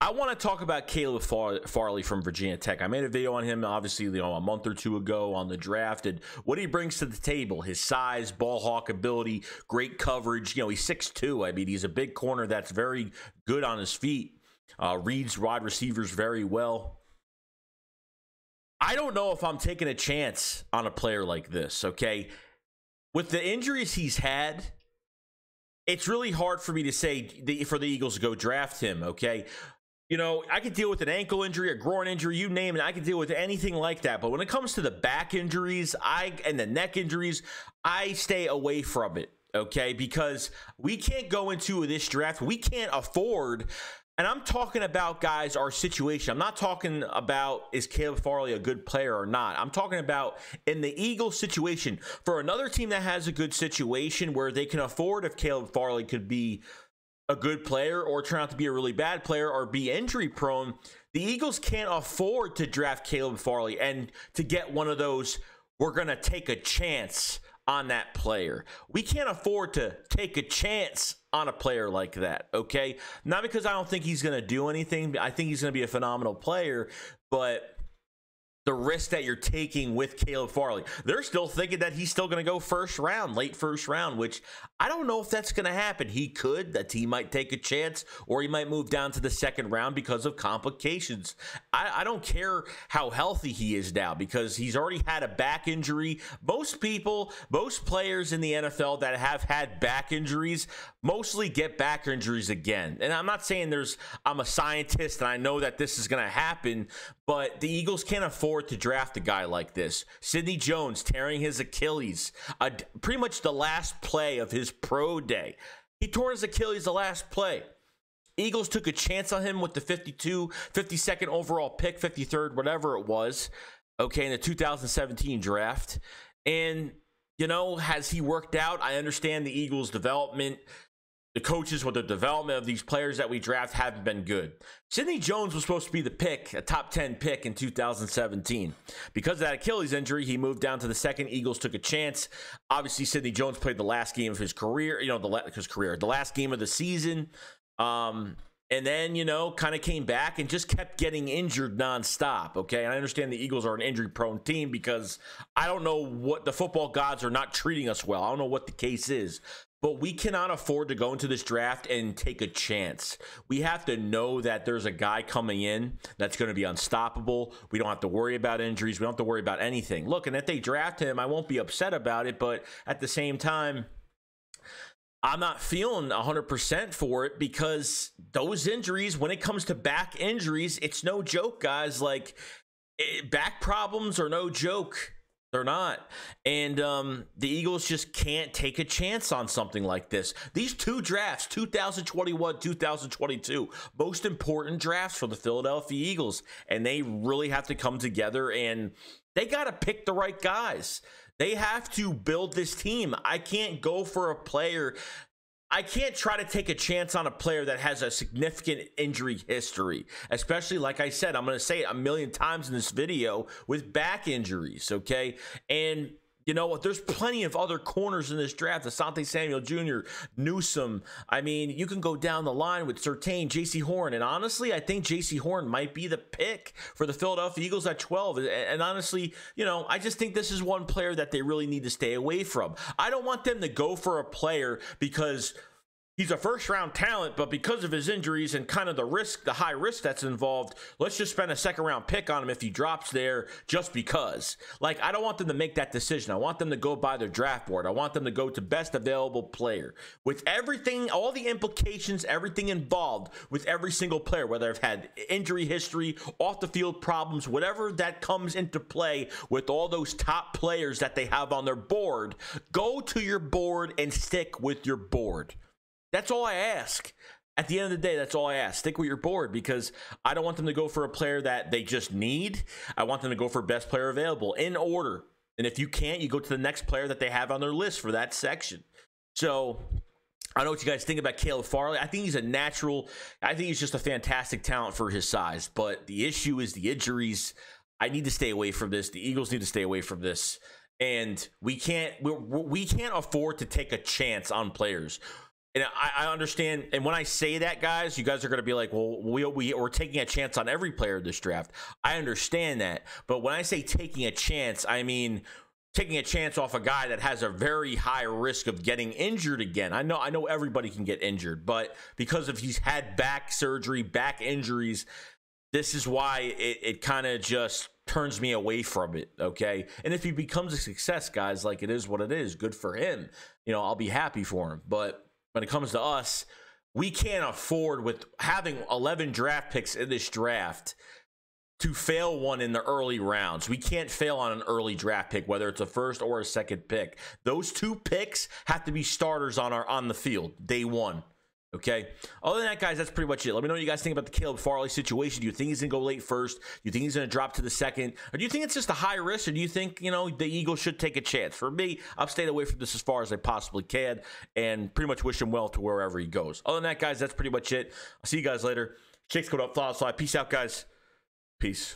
I want to talk about Caleb Farley from Virginia Tech. I made a video on him, obviously, a month or two ago on the draft, and what he brings to the table, his size, ball hawk ability, great coverage. He's 6'2". I mean, he's a big corner that's very good on his feet, reads wide receivers very well. I don't know if I'm taking a chance on a player like this, okay? With the injuries he's had, it's really hard for me to say for the Eagles to go draft him, okay? I could deal with an ankle injury, a groin injury, you name it. I could deal with anything like that. But when it comes to the back injuries and the neck injuries, I stay away from it, okay? Because we can't go into this draft. We can't afford, and I'm talking about, guys, our situation. I'm not talking about is Caleb Farley a good player or not. I'm talking about in the Eagles situation. For another team that has a good situation where they can afford if Caleb Farley could be a good player or turn out to be a really bad player or be injury prone, the Eagles can't afford to draft Caleb Farley and to get one of those, we're going to take a chance on that player. We can't afford to take a chance on a player like that, okay? Not because I don't think he's going to do anything. I think he's going to be a phenomenal player, but the risk that you're taking with Caleb Farley, they're still thinking that he's still going to go first round, late first round, which I don't know if that's going to happen. He could. That team might take a chance, or he might move down to the second round because of complications. I don't care how healthy he is now because he's already had a back injury. Most players in the NFL that have had back injuries mostly get back injuries again. And I'm not saying I'm a scientist and I know that this is going to happen, but the Eagles can't afford to draft a guy like this. Sidney Jones tearing his Achilles, pretty much the last play of his pro day. He tore his Achilles the last play. Eagles took a chance on him with the 52nd overall pick, 53rd, whatever it was, okay, in the 2017 draft. And, has he worked out? I understand the Eagles' development. The coaches with the development of these players that we draft haven't been good. Sidney Jones was supposed to be the pick, a top 10 pick in 2017. Because of that Achilles injury, he moved down to the second. Eagles took a chance. Obviously, Sidney Jones played the last game of his career, the last game of the season. And then, kind of came back and just kept getting injured nonstop, okay? And I understand the Eagles are an injury-prone team because I don't know what the football gods are not treating us well. I don't know what the case is. But we cannot afford to go into this draft and take a chance. We have to know that there's a guy coming in that's going to be unstoppable. We don't have to worry about injuries. We don't have to worry about anything. Look, and if they draft him, I won't be upset about it. But at the same time, I'm not feeling 100% for it because those injuries, when it comes to back injuries, it's no joke, guys. Back problems are no joke. They're not. And the Eagles just can't take a chance on something like this. These two drafts, 2021, 2022, most important drafts for the Philadelphia Eagles. And they really have to come together and they got to pick the right guys. They have to build this team. I can't go for a player. I can't try to take a chance on a player that has a significant injury history, especially, like I said, I'm going to say it a million times in this video, with back injuries, okay? And you know what? There's plenty of other corners in this draft. Asante Samuel Jr., Newsome. I mean, you can go down the line with Surtain, J.C. Horn. And honestly, I think J.C. Horn might be the pick for the Philadelphia Eagles at 12. And honestly, I just think this is one player that they really need to stay away from. I don't want them to go for a player because he's a first-round talent, but because of his injuries and kind of the high risk that's involved, let's just spend a second-round pick on him if he drops there just because. I don't want them to make that decision. I want them to go by their draft board. I want them to go to best available player. With everything, all the implications, everything involved with every single player, whether they've had injury history, off-the-field problems, whatever that comes into play with all those top players that they have on their board, go to your board and stick with your board. That's all I ask. At the end of the day, that's all I ask. Stick with your board because I don't want them to go for a player that they just need. I want them to go for best player available in order. And if you can't, you go to the next player that they have on their list for that section. So I don't know what you guys think about Caleb Farley. I think he's a natural. I think he's just a fantastic talent for his size. But the issue is the injuries. I need to stay away from this. The Eagles need to stay away from this. And we can't afford to take a chance on players. And I understand. And when I say that, guys, you guys are going to be like, well, we're taking a chance on every player of this draft. I understand that. But when I say taking a chance, I mean taking a chance off a guy that has a very high risk of getting injured again. I know everybody can get injured, but because of he's had back surgery, back injuries, this is why it kind of just turns me away from it, okay? And if he becomes a success, guys, like, it is what it is. Good for him. You know, I'll be happy for him. But when it comes to us, we can't afford, with having 11 draft picks in this draft, to fail one in the early rounds. We can't fail on an early draft pick, whether it's a first or a second pick. Those 2 picks have to be starters on the field day one. Okay. Other than that, guys, that's pretty much it. Let me know what you guys think about the Caleb Farley situation. Do you think he's going to go late first? Do you think he's going to drop to the second? Or do you think it's just a high risk? Or do you think, you know, the Eagles should take a chance? For me, I've stayed away from this as far as I possibly can and pretty much wish him well to wherever he goes. Other than that, guys, that's pretty much it. I'll see you guys later. Shakes coming up, follow, slide. Peace out, guys. Peace.